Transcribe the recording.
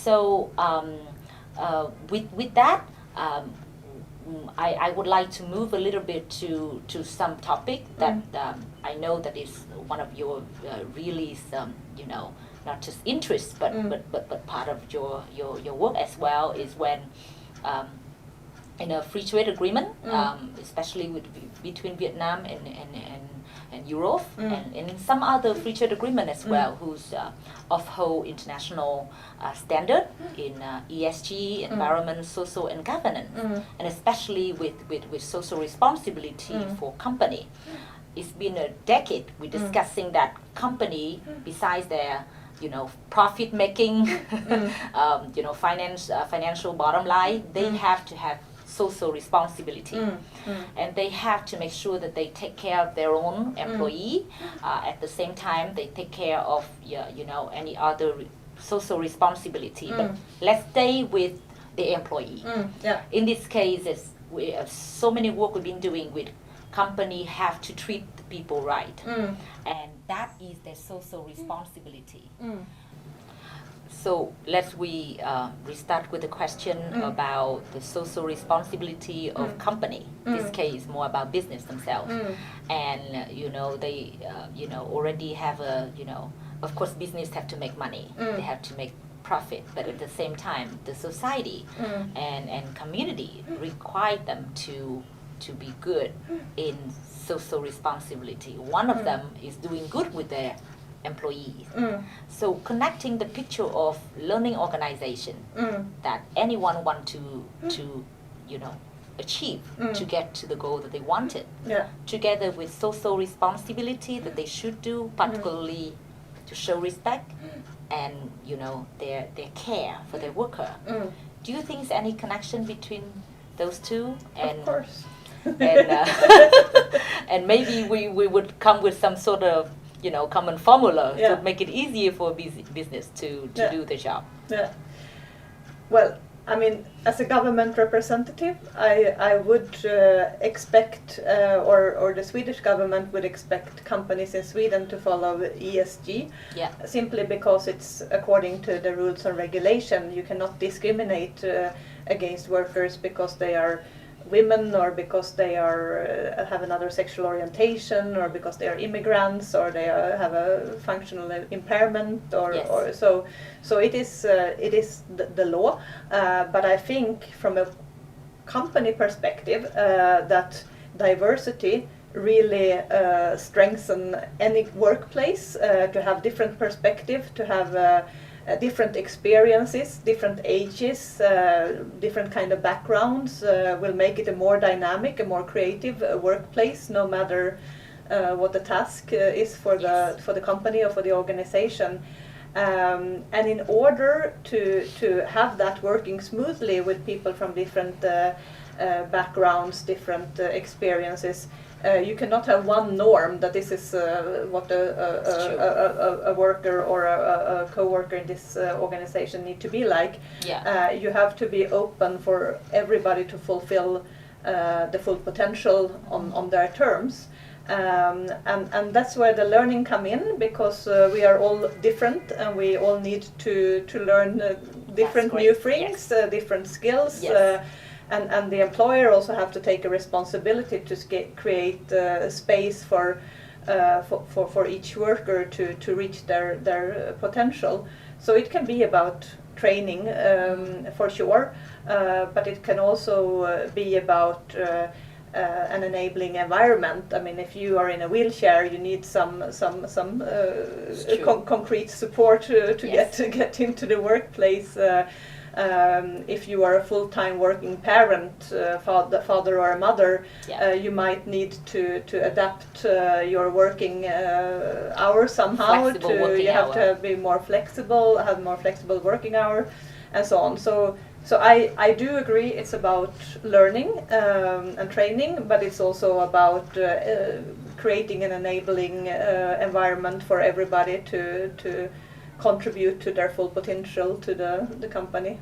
So with that, I would like to move a little bit to some topic that I know that is one of your really not just interests but part of your work as well, is when in a free trade agreement, especially between Vietnam and Europe, and in some other free trade agreement as well, who's uphold international standard in ESG, environment, social, and governance, and especially with social responsibility for company. It's been a decade we're discussing that company, besides their profit making, financial bottom line, they have to have social responsibility, and they have to make sure that they take care of their own employee. At the same time, they take care of any other social responsibility. But let's stay with the employee. In this case, we have so many work we've been doing with company have to treat the people right, and that is their social responsibility. So let's restart with the question about the social responsibility of company. This case more about business themselves, and they already have of course business have to make money, they have to make profit, but at the same time the society and community require them to be good in social responsibility. One of them is doing good with their employees. So connecting the picture of learning organization that anyone want to achieve to get to the goal that they wanted, together with social responsibility that they should do, particularly to show respect and their care for their worker. Do you think there's any connection between those two? And, of course. and maybe we would come with some sort of common formula to make it easier for business to do the job. Well, I mean, as a government representative, I would expect, or the Swedish government would expect companies in Sweden to follow ESG, simply because it's according to the rules and regulation. You cannot discriminate against workers because they are women, or because they have another sexual orientation, or because they are immigrants, or they have a functional impairment, or so it is the law. But I think from a company perspective that diversity really strengthen any workplace, to have different perspective, to have different experiences, different ages, different kind of backgrounds, will make it a more dynamic, a more creative workplace, no matter what the task is for the company or for the organization. And in order to have that working smoothly with people from different backgrounds, different experiences, you cannot have one norm that this is what a worker or a co-worker in this organization need to be like. You have to be open for everybody to fulfill the full potential on their terms. And that's where the learning come in, because we are all different and we all need to learn different new things, different skills. And the employer also have to take a responsibility to create space for each worker to reach their potential. So it can be about training, for sure, but it can also be about an enabling environment. I mean, if you are in a wheelchair, you need some concrete support to get into the workplace. If you are a full-time working parent, father or a mother, you might need to adapt your working hours somehow. You have to be more flexible, have more flexible working hour, and so on. So I do agree it's about learning and training, but it's also about creating an enabling environment for everybody to contribute to their full potential to the company.